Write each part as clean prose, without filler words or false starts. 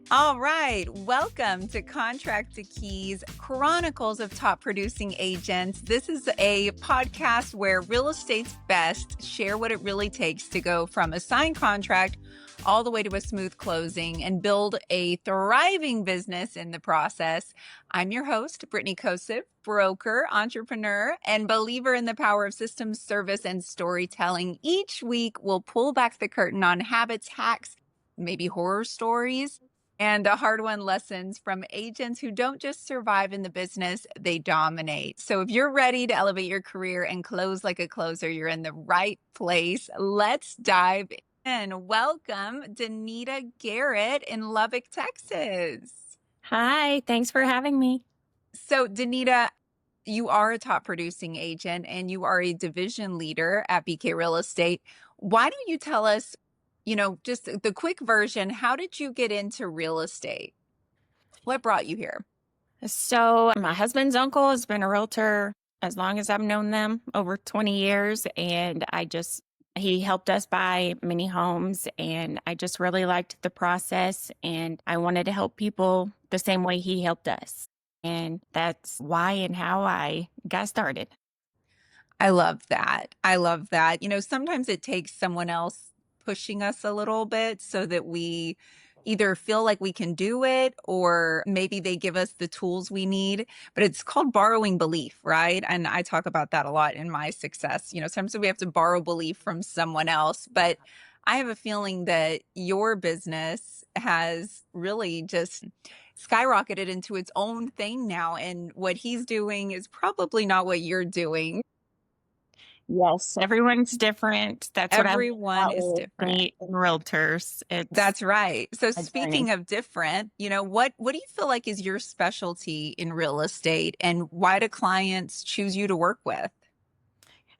All right. Welcome to Contract to Keys, Chronicles of Top Producing Agents. This is a podcast where real estate's best share what it really takes to go from a signed contract all the way to a smooth closing and build a thriving business in the process. I'm your host, Brittney Kosev, broker, entrepreneur, and believer in the power of systems, service, and storytelling. Each week, we'll pull back the curtain on habits, hacks, maybe horror stories, and the hard-won lessons from agents who don't just survive in the business, they dominate. So if you're ready to elevate your career and close like a closer, you're in the right place. Let's dive in. Welcome, Denita Garrett in Lubbock, Texas. Hi, thanks for having me. So Denita, you are a top producing agent and you are a division leader at BK Real Estate. Why don't you tell us, just the quick version, how did you get into real estate? What brought you here? So, my husband's uncle has been a realtor as long as I've known them, over 20 years. And he helped us buy many homes. And I just really liked the process. And I wanted to help people the same way he helped us. And that's why and how I got started. I love that. I love that. Sometimes it takes someone else pushing us a little bit so that we either feel like we can do it or maybe they give us the tools we need. But it's called borrowing belief, right? And I talk about that a lot in my success. Sometimes we have to borrow belief from someone else. But I have a feeling that your business has really just skyrocketed into its own thing now. And what he's doing is probably not what you're doing. Yes, everyone's different. That's what I love Everyone about is real different. estate and realtors. It's That's right. So a journey. speaking of different, what do you feel like is your specialty in real estate and why do clients choose you to work with?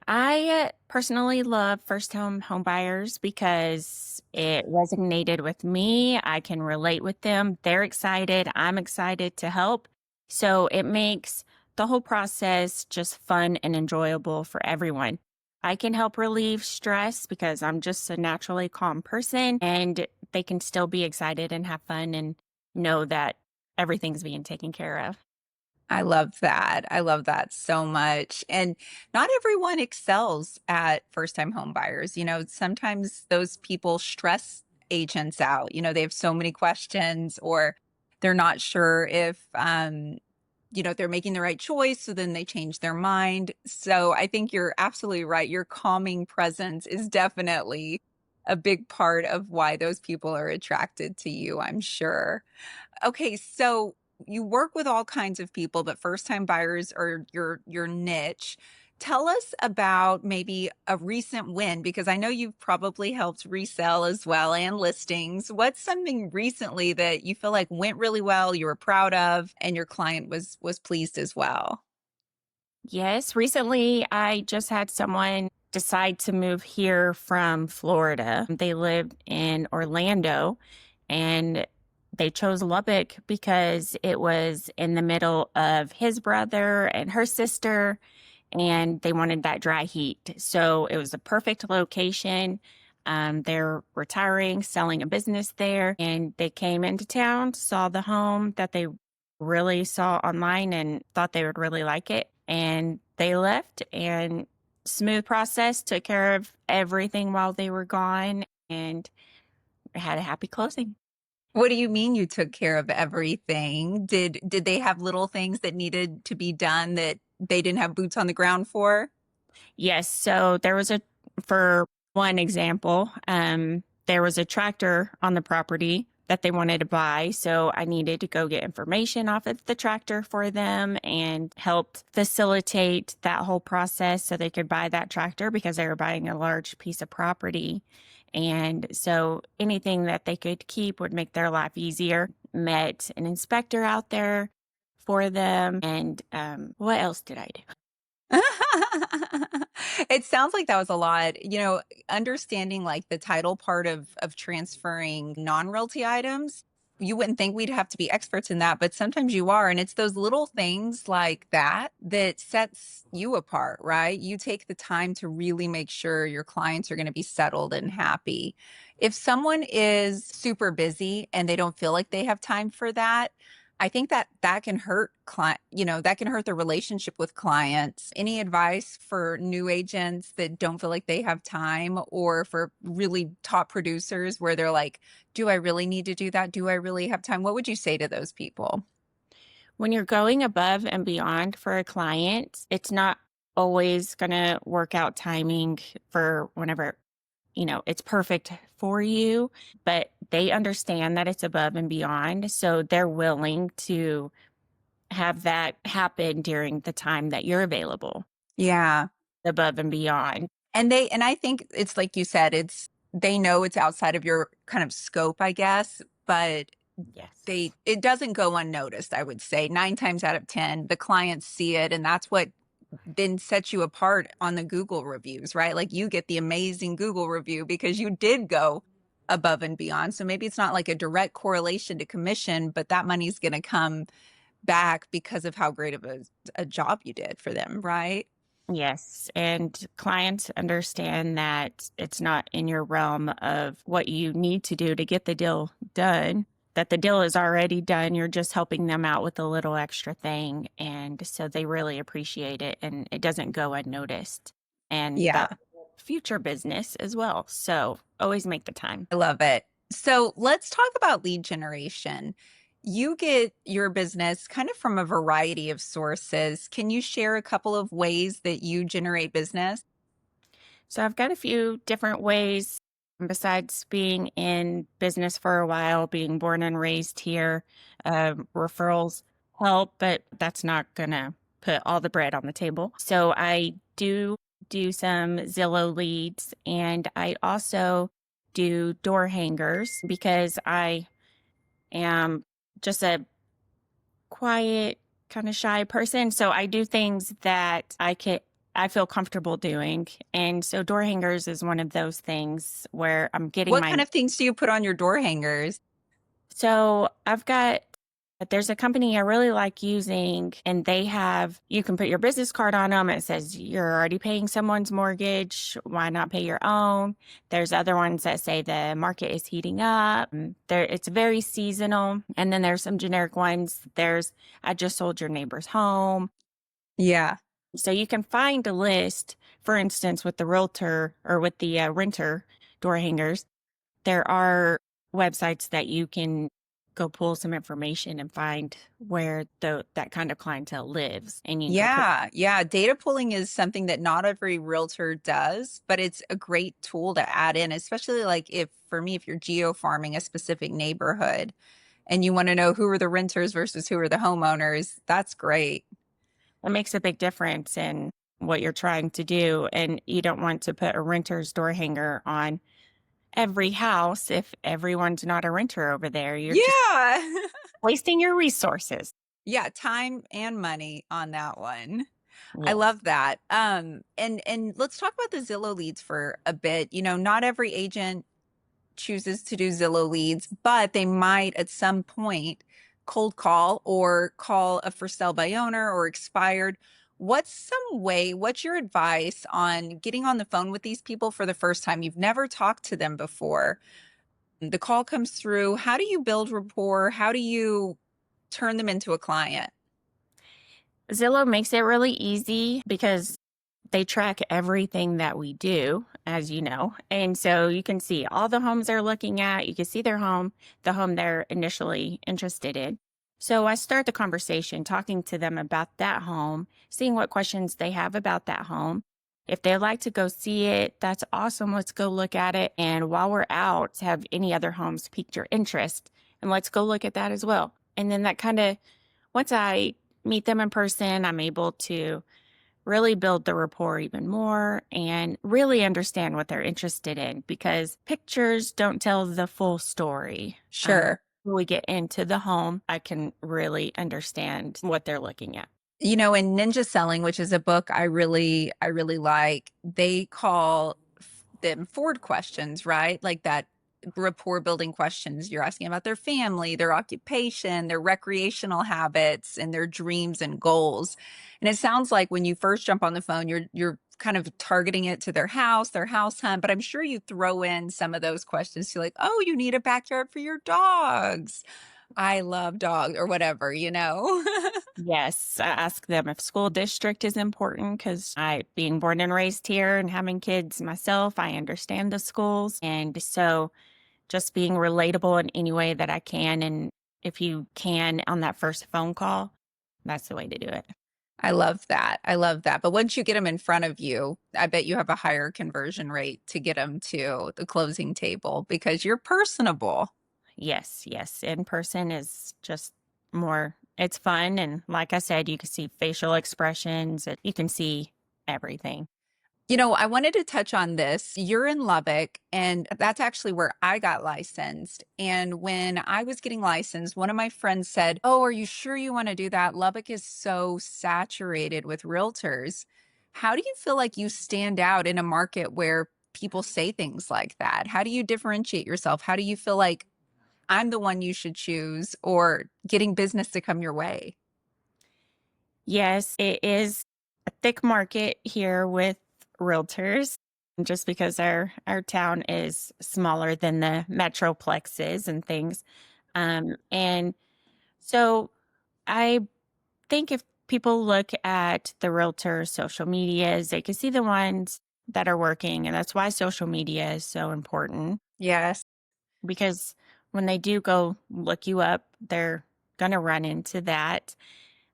I personally love first-time home buyers because it resonated with me. I can relate with them. They're excited. I'm excited to help. So it makes the whole process just fun and enjoyable for everyone. I can help relieve stress because I'm just a naturally calm person, and they can still be excited and have fun and know that everything's being taken care of. I love that. I love that so much. And not everyone excels at first time home buyers. Sometimes those people stress agents out. They have so many questions or they're not sure if they're making the right choice. So then they change their mind. So I think you're absolutely right. Your calming presence is definitely a big part of why those people are attracted to you, I'm sure. Okay, so you work with all kinds of people, but first-time buyers are your niche. Tell us about maybe a recent win, because I know you've probably helped resell as well and listings. What's something recently that you feel like went really well, you were proud of, and your client was pleased as well? Yes, recently I just had someone decide to move here from Florida. They lived in Orlando and they chose Lubbock because it was in the middle of his brother and her sister, and they wanted that dry heat. So it was a perfect location. They're retiring, selling a business there, and they came into town, saw the home that they really saw online and thought they would really like it. And they left, and smooth process, took care of everything while they were gone, and had a happy closing. What do you mean you took care of everything? Did they have little things that needed to be done that they didn't have boots on the ground for? Yes. So for one example, there was a tractor on the property that they wanted to buy. So I needed to go get information off of the tractor for them and help facilitate that whole process so they could buy that tractor because they were buying a large piece of property. And so anything that they could keep would make their life easier. Met an inspector out there for them. And what else did I do? It sounds like that was a lot, understanding like the title part of transferring non-realty items. you wouldn't think we'd have to be experts in that, but sometimes you are. And it's those little things like that that sets you apart, right? You take the time to really make sure your clients are going to be settled and happy. If someone is super busy and they don't feel like they have time for that, I think that that can hurt client, that can hurt the relationship with clients. Any advice for new agents that don't feel like they have time, or for really top producers where they're like, do I really need to do that? Do I really have time? What would you say to those people? When you're going above and beyond for a client, it's not always going to work out timing for whenever, it's perfect for you, but they understand that it's above and beyond. So they're willing to have that happen during the time that you're available, Yeah. above and beyond. And I think it's like you said, they know it's outside of your kind of scope, I guess, but Yes. it doesn't go unnoticed, I would say. 9 times out of 10, the clients see it, and that's what then sets you apart on the Google reviews, right? Like, you get the amazing Google review because you did go above and beyond. So maybe it's not like a direct correlation to commission, but that money's going to come back because of how great of a job you did for them, right? Yes. And clients understand that it's not in your realm of what you need to do to get the deal done, that the deal is already done. You're just helping them out with a little extra thing. And so they really appreciate it, and it doesn't go unnoticed. And Yeah. that future business as well. So always make the time. I love it. So let's talk about lead generation. You get your business kind of from a variety of sources. Can you share a couple of ways that you generate business? So I've got a few different ways besides being in business for a while, being born and raised here. Referrals help, but that's not going to put all the bread on the table. So I do some Zillow leads, and I also do door hangers because I am just a quiet, kind of shy person. So I do things that I feel comfortable doing. And so door hangers is one of those things where I'm getting What my kind of things do you put on your door hangers? so I've got there's a company I really like using, and you can put your business card on them. It says you're already paying someone's mortgage. Why not pay your own? There's other ones that say the market is heating up. It's very seasonal. And then there's some generic ones. I just sold your neighbor's home. Yeah. So you can find a list, for instance, with the realtor or with the renter door hangers. There are websites that you can go pull some information and find where that kind of clientele lives, and you can go put. Yeah. Yeah. Data pulling is something that not every realtor does, but it's a great tool to add in, especially like for me, if you're geo farming a specific neighborhood and you want to know who are the renters versus who are the homeowners, that's great. It makes a big difference in what you're trying to do, and you don't want to put a renter's door hanger on every house if everyone's not a renter over there. You're just Yeah. wasting your resources. Yeah, time and money on that one. I Yes. love that. And let's talk about the Zillow leads for a bit. Not every agent chooses to do Zillow leads, but they might at some point cold call or call a for sale by owner or expired. What's your advice on getting on the phone with these people for the first time? You've never talked to them before. The call comes through. How do you build rapport? How do you turn them into a client? Zillow makes it really easy because they track everything that we do, as you know. And so you can see all the homes they're looking at. You can see their home, the home they're initially interested in. So I start the conversation talking to them about that home, seeing what questions they have about that home. If they'd like to go see it, that's awesome. Let's go look at it. And while we're out, have any other homes piqued your interest? And let's go look at that as well. And then once I meet them in person, I'm able to really build the rapport even more and really understand what they're interested in, because pictures don't tell the full story. Sure. When we get into the home, I can really understand what they're looking at. In Ninja Selling, which is a book I really like, they call them Ford questions, right? Like that rapport building questions. You're asking about their family, their occupation, their recreational habits, and their dreams and goals. And it sounds like when you first jump on the phone, you're kind of targeting it to their house hunt, but I'm sure you throw in some of those questions to like, oh, you need a backyard for your dogs. I love dogs or whatever, you know? Yes, I ask them if school district is important because I, being born and raised here and having kids myself, I understand the schools. And so just being relatable in any way that I can. And if you can on that first phone call, that's the way to do it. I love that. I love that. But once you get them in front of you, I bet you have a higher conversion rate to get them to the closing table because you're personable. Yes, yes. In person is just more, it's fun. And like I said, you can see facial expressions, you can see everything. You know, I wanted to touch on this. You're in Lubbock, and that's actually where I got licensed. And when I was getting licensed, one of my friends said, oh, are you sure you want to do that? Lubbock is so saturated with realtors. How do you feel like you stand out in a market where people say things like that? How do you differentiate yourself? How do you feel like I'm the one you should choose or getting business to come your way? Yes, it is a thick market here with realtors just because our town is smaller than the metroplexes and things. And so I think if people look at the realtor social medias, they can see the ones that are working. And that's why social media is so important Yes. because when they do go look you up, they're going to run into that.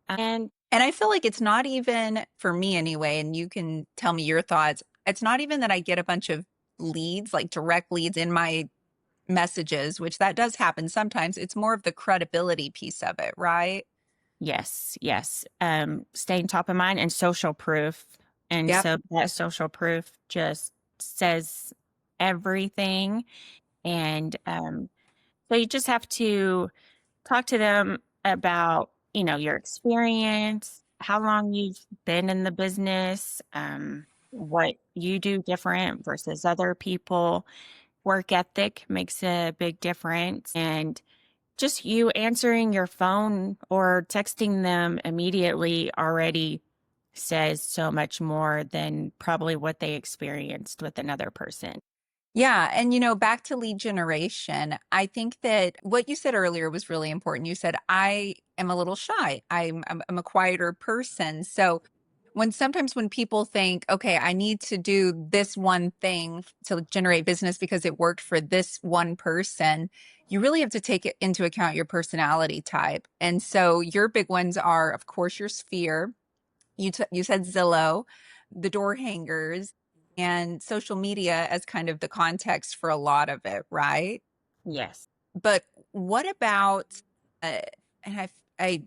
And And I feel like it's not even for me anyway, and you can tell me your thoughts. It's not even that I get a bunch of leads, like direct leads in my messages, which that does happen sometimes. It's more of the credibility piece of it, right? yes, yes. Staying top of mind and social proof. And Yep. so that social proof just says everything. And so you just have to talk to them about, your experience, how long you've been in the business, what you do different versus other people. Work ethic makes a big difference. And just you answering your phone or texting them immediately already says so much more than probably what they experienced with another person. Yeah. And, back to lead generation, I think that what you said earlier was really important. You said, I am a little shy, I'm a quieter person. So, sometimes when people think, okay, I need to do this one thing to generate business because it worked for this one person, you really have to take it into account your personality type. And so your big ones are, of course, your sphere. You said Zillow, the door hangers, and social media as kind of the context for a lot of it, right? Yes. But what about, uh, and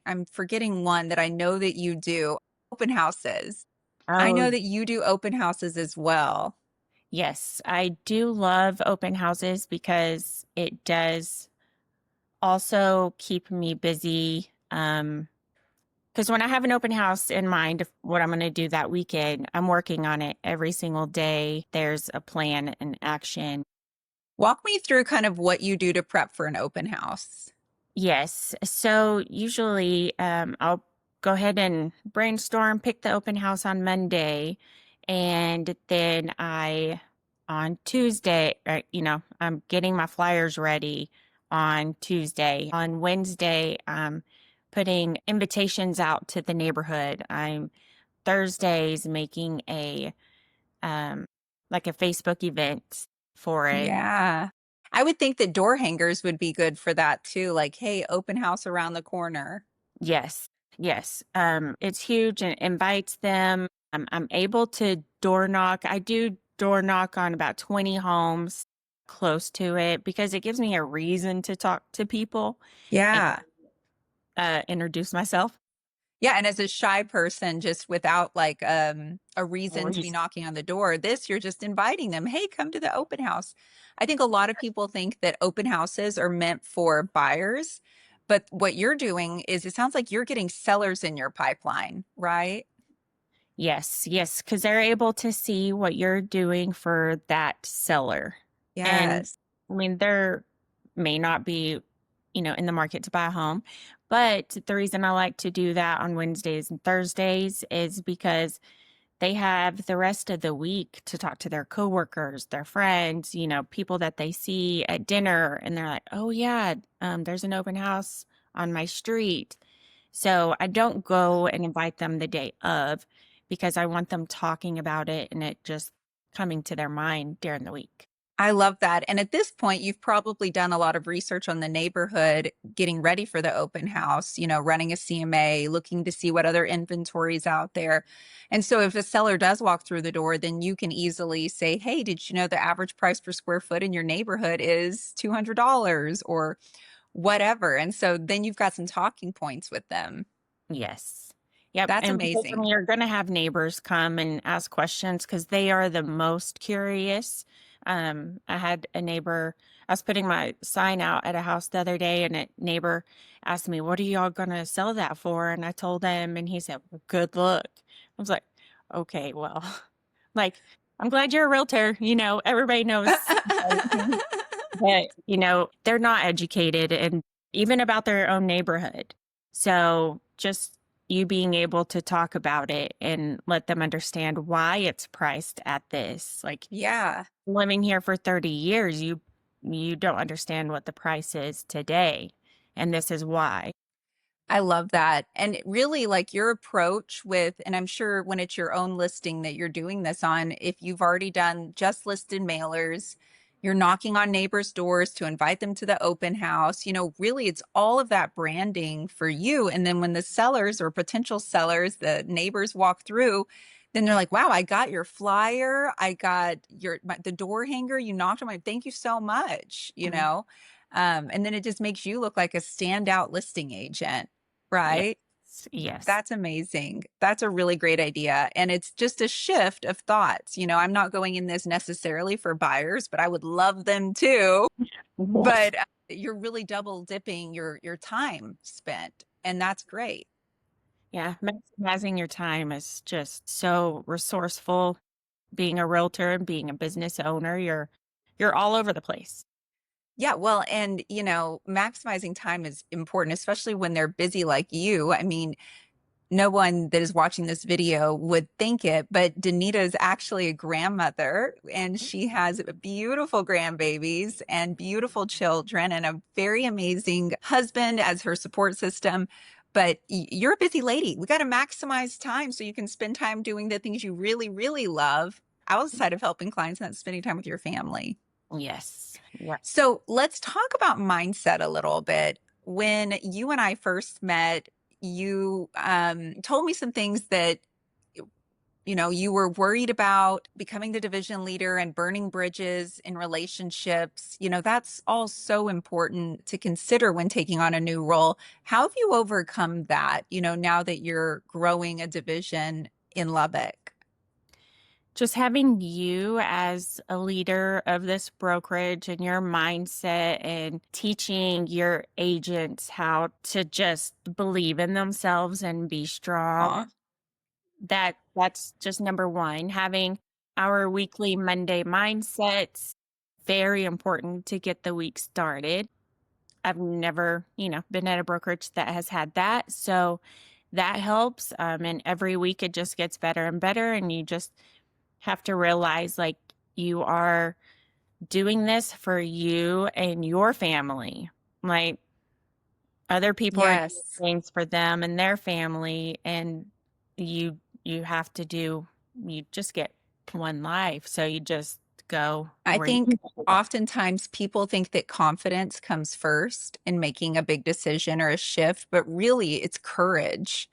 I'm forgetting one that I know that you do, open houses. I Oh, know that you do open houses as well. yes. I do love open houses because it does also keep me busy. Because when I have an open house in mind of what I'm going to do that weekend, I'm working on it every single day. There's a plan and action. Walk me through kind of what you do to prep for an open house. Yes. So usually I'll go ahead and brainstorm, pick the open house on Monday. And then on Tuesday, I'm getting my flyers ready on Tuesday. On Wednesday, I'm putting invitations out to the neighborhood. I'm Thursdays making um, like a Facebook event for it. Yeah. I would think that door hangers would be good for that too. Like, hey, open house around the corner. Yes, yes. It's huge and invites them. I'm able to door knock. I do door knock on about 20 homes close to it because it gives me a reason to talk to people and Yeah. introduce myself. Yeah, and as a shy person, just without like a reason to be Reason. knocking on the door, this you're just inviting them. Hey, come to the open house. I think a lot of people think that open houses are meant for buyers, but what you're doing is it sounds like you're getting sellers in your pipeline, right? Yes, yes, because they're able to see what you're doing for that seller. And Yes. I mean, there may not be, in the market to buy a home, but the reason I like to do that on Wednesdays and Thursdays is because they have the rest of the week to talk to their coworkers, their friends, people that they see at dinner, and they're like, "Oh yeah, there's an open house on my street." So I don't go and invite them the day of because I want them talking about it and it just coming to their mind during the week. I love that. And at this point, you've probably done a lot of research on the neighborhood, getting ready for the open house, running a CMA, looking to see what other inventory is out there. And so if a seller does walk through the door, then you can easily say, "Hey, did you know the average price per square foot in your neighborhood is $200 or whatever?" And so then you've got some talking points with them. Yes. Yep. That's And because amazing. you're going to have neighbors come and ask questions because they are the most curious. I had a neighbor, I was putting my sign out at a house the other day, and a neighbor asked me, "What are y'all going to sell that for?" And I told him, and he said, "Well, good luck." I was like, okay, well, like, I'm glad you're a realtor. Everybody knows. But, they're not educated and even about their own neighborhood. So just you being able to talk about it and let them understand why it's priced at this. Like Yeah. living here for 30 years, you don't understand what the price is today. And this is why. I love that. And really, like your approach with, and I'm sure when it's your own listing that you're doing this on, if you've already done just listed mailers, you're knocking on neighbors' doors to invite them to the open house, really it's all of that branding for you. And then when the sellers or potential sellers, the neighbors walk through, then they're like, "Wow, I got your flyer. I got the door hanger. You knocked on my, thank you so much," Mhm. and then it just makes you look like a standout listing agent. Yes. Right? Yes. That's amazing. That's a really great idea. And it's just a shift of thoughts. I'm not going in this necessarily for buyers, but I would love them too. Yes. But you're really double dipping your time spent, and that's great. Yeah. Maximizing your time is just so resourceful. Being a realtor and being a business owner, you're all over the place. Yeah, well, and maximizing time is important, especially when they're busy like you. I mean, no one that is watching this video would think it, but Denita is actually a grandmother and she has beautiful grandbabies and beautiful children and a very amazing husband as her support system. But you're a busy lady. We got to maximize time so you can spend time doing the things you really, really love outside of helping clients and that's spending time with your family. Yes. Yeah. So let's talk about mindset a little bit. When you and I first met, you told me some things that you were worried about becoming the division leader and burning bridges in relationships. That's all so important to consider when taking on a new role. How have you overcome that, now that you're growing a division in Lubbock? Just having you as a leader of this brokerage and your mindset and teaching your agents how to just believe in themselves and be strong. Aw. That's just number one. Having our weekly Monday mindsets, very important to get the week started. I've never, been at a brokerage that has had that. So that helps. And every week it just gets better and better. And you just have to realize like you are doing this for you and your family. Like other people are doing Yes. things for them and their family. And you have to do, you just get one life. So you just go I where you think need to go. oftentimes people think that confidence comes first in making a big decision or a shift, but really it's courage.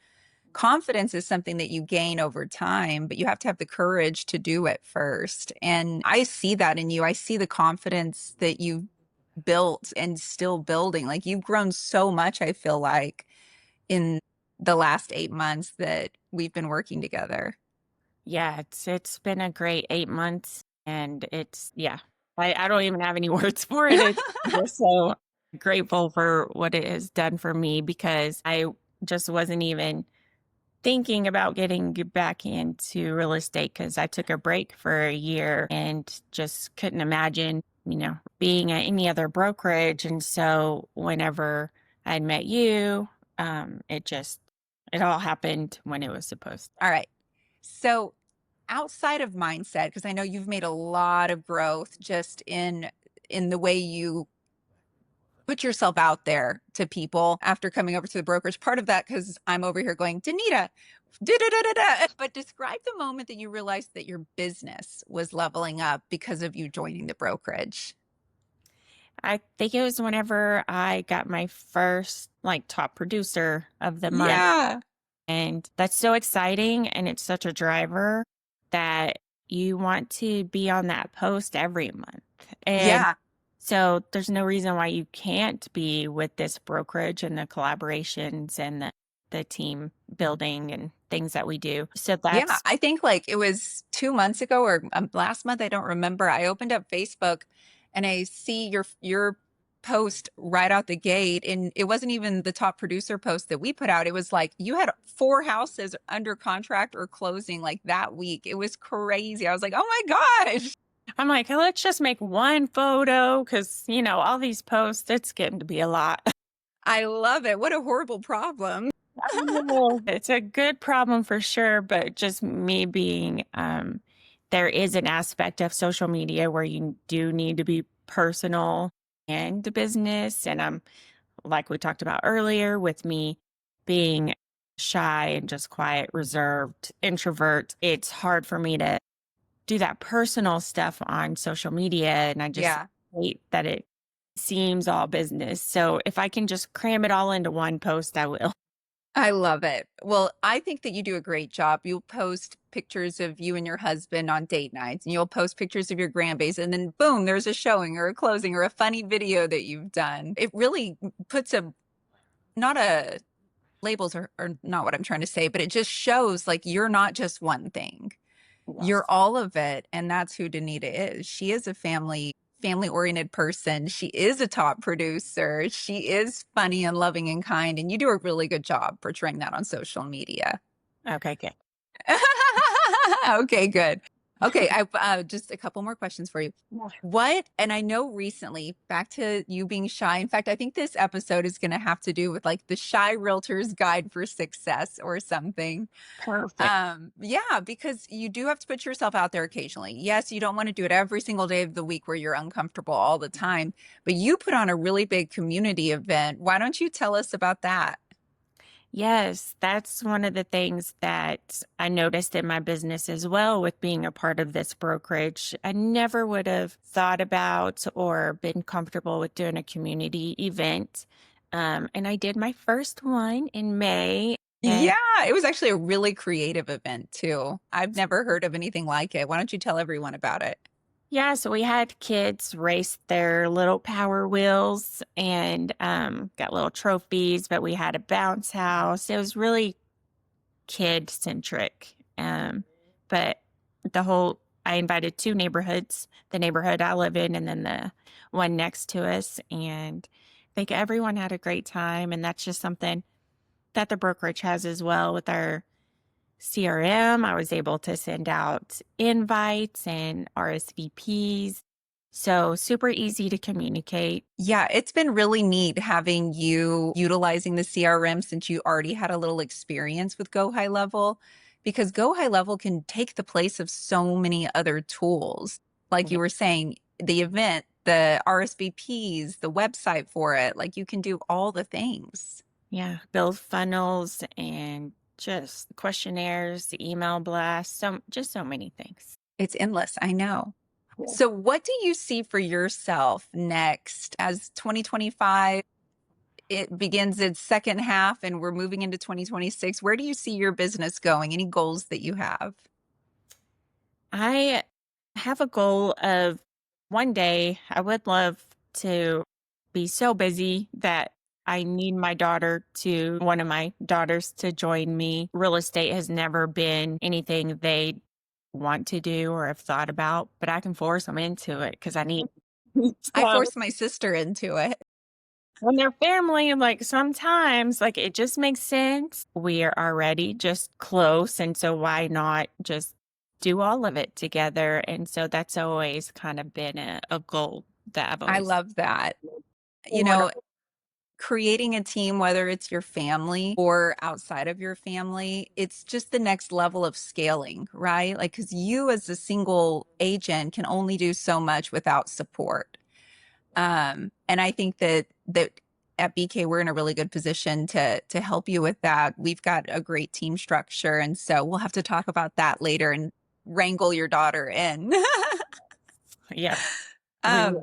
Confidence is something that you gain over time, but you have to have the courage to do it first. And I see that in you. I see the confidence that you've built and still building. Like you've grown so much, I feel like, in the last 8 months that we've been working together. Yeah, it's been a great 8 months and it's yeah. I don't even have any words for it. It's just so grateful for what it has done for me because I just wasn't even thinking about getting back into real estate because I took a break for a year and just couldn't imagine being at any other brokerage. And so whenever I'd met you, it all happened when it was supposed All right. So outside of mindset, because I know you've made a lot of growth just in the way you put yourself out there to people after coming over to the brokerage. Part of that because I'm over here going, Denita, da da da da da. But describe the moment that you realized that your business was leveling up because of you joining the brokerage. I think it was whenever I got my first like top producer of the month. Yeah. And that's so exciting. And it's such a driver that you want to be on that post every month. And Yeah. so there's no reason why you can't be with this brokerage and the collaborations and the team building and things that we do. So Yeah, that's I think like it was 2 months ago or last month. I don't remember. I opened up Facebook and I see your post right out the gate, and it wasn't even the top producer post that we put out. It was like you had 4 houses under contract or closing like that week. It was crazy. I was like, oh my gosh, I'm like, let's just make one photo because, all these posts, it's getting to be a lot. I love it. What a horrible problem. Oh, it's a good problem for sure, but just me being, there is an aspect of social media where you do need to be personal and the business. And I'm like we talked about earlier with me being shy and just quiet, reserved, introvert, it's hard for me to do that personal stuff on social media. And I just Yeah. hate that it seems all business. So if I can just cram it all into one post, I will. I love it. Well, I think that you do a great job. You'll post pictures of you and your husband on date nights, and you'll post pictures of your grandbabies, and then boom, there's a showing or a closing or a funny video that you've done. It really puts a not a labels are not what I'm trying to say, but it just shows like you're not just one thing. You're Yes. all of it, and that's who Denita is. She is a family oriented person. She is a top producer. She is funny and loving and kind, and you do a really good job portraying that on social media. Okay, good. Okay, good. Okay, I just a couple more questions for you. Yeah. What, and I know recently, back to you being shy. In fact, I think this episode is going to have to do with like the Shy Realtor's Guide for Success or something. Perfect. Yeah, because you do have to put yourself out there occasionally. Yes, you don't want to do it every single day of the week where you're uncomfortable all the time, but you put on a really big community event. Why don't you tell us about that? Yes, that's one of the things that I noticed in my business as well with being a part of this brokerage. I never would have thought about or been comfortable with doing a community event. And I did my first one in May. And Yeah, it was actually a really creative event too. I've never heard of anything like it. Why don't you tell everyone about it? yeah, so we had kids race their little power wheels and got little trophies, but we had a bounce house. It was really kid centric. But I invited two neighborhoods, the neighborhood I live in and then the one next to us. And I think everyone had a great time. And that's just something that the brokerage has as well with our CRM. I was able to send out invites and RSVPs. So super easy to communicate. Yeah, it's been really neat having you utilizing the CRM since you already had a little experience with Go High Level, because Go High Level can take the place of so many other tools. Like you Yeah. were saying, the event, the RSVPs, the website for it, like you can do all the things. Yeah, build funnels and just questionnaires, email blasts, just so many things. It's endless, I know. Yeah. So, what do you see for yourself next as 2025? It begins its second half and we're moving into 2026. Where do you see your business going? Any goals that you have? I have a goal of one day I would love to be so busy that I need one of my daughters to join me. Real estate has never been anything they want to do or have thought about, but I can force them into it because I need. I So forced my sister into it. when they're family, like sometimes, like it just makes sense. We are already just close. And so why not just do all of it together? And so that's always kind of been a goal that I've I always. love that. You know, creating a team, whether it's your family or outside of your family, it's just the next level of scaling, right? Like, because you as a single agent can only do so much without support. And I think that at BK we're in a really good position to help you with that. We've got a great team structure, and so we'll have to talk about that later and wrangle your daughter in. Yeah, we um,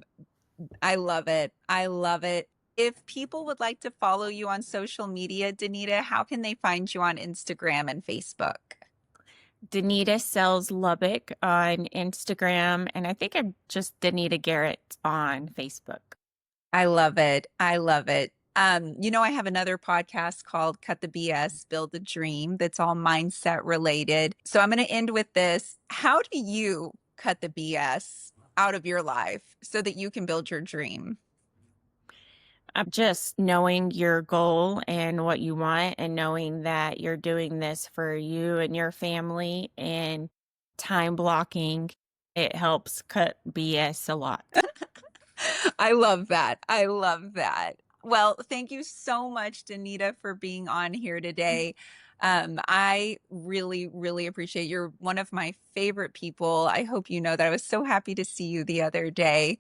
I love it. I love it. If people would like to follow you on social media, Danita, how can they find you on Instagram and Facebook? Denita sells Lubbock on Instagram, and I think I'm just Denita Garrett on Facebook. I love it. I love it. I have another podcast called Cut the BS, Build the Dream that's all mindset related. So I'm going to end with this. How do you cut the BS out of your life so that you can build your dream? Just knowing your goal and what you want, and knowing that you're doing this for you and your family, and time blocking, it helps cut BS a lot. I love that. I love that. Well, thank you so much, Danita, for being on here today. I really, really appreciate you're one of my favorite people. I hope you know that I was so happy to see you the other day.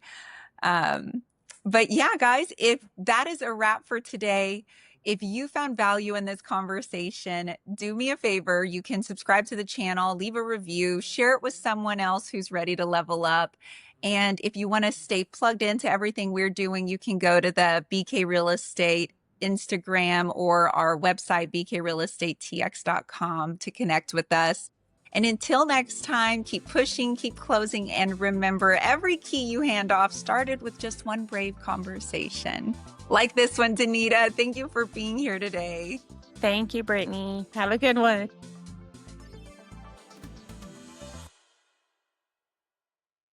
Um, but yeah, guys, if that is a wrap for today, if you found value in this conversation, do me a favor. You can subscribe to the channel, leave a review, share it with someone else who's ready to level up. And if you want to stay plugged into everything we're doing, you can go to the BK Real Estate Instagram or our website, bkrealestatetx.com, to connect with us. And until next time, keep pushing, keep closing, and remember, every key you hand off started with just one brave conversation. Like this one, Danita. Thank you for being here today. Thank you, Brittany. Have a good one.